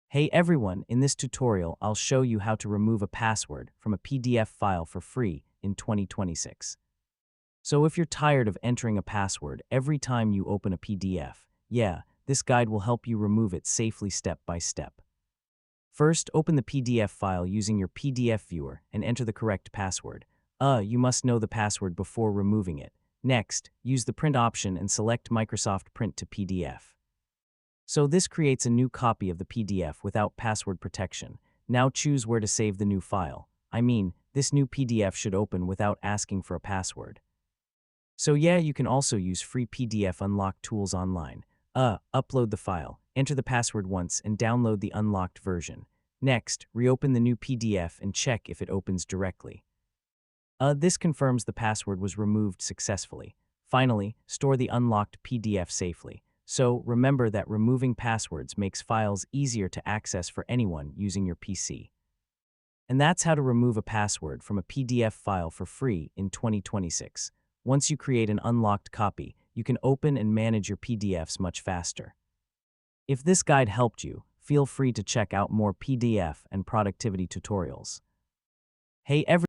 Hey everyone, in this tutorial, I'll show you how to remove a password from a PDF file for free in 2026. So if you're tired of entering a password every time you open a PDF, this guide will help you remove it safely step by step. First, open the PDF file using your PDF viewer and enter the correct password. You must know the password before removing it. Next, use the print option and select Microsoft Print to PDF. So this creates a new copy of the PDF without password protection. Now choose where to save the new file. This new PDF should open without asking for a password. So you can also use free PDF unlock tools online. Upload the file, enter the password once, and download the unlocked version. Next, reopen the new PDF and check if it opens directly. This confirms the password was removed successfully. Finally, store the unlocked PDF safely. So remember that removing passwords makes files easier to access for anyone using your PC. And that's how to remove a password from a PDF file for free in 2026. Once you create an unlocked copy, you can open and manage your PDFs much faster. If this guide helped you, feel free to check out more PDF and productivity tutorials. Hey everyone.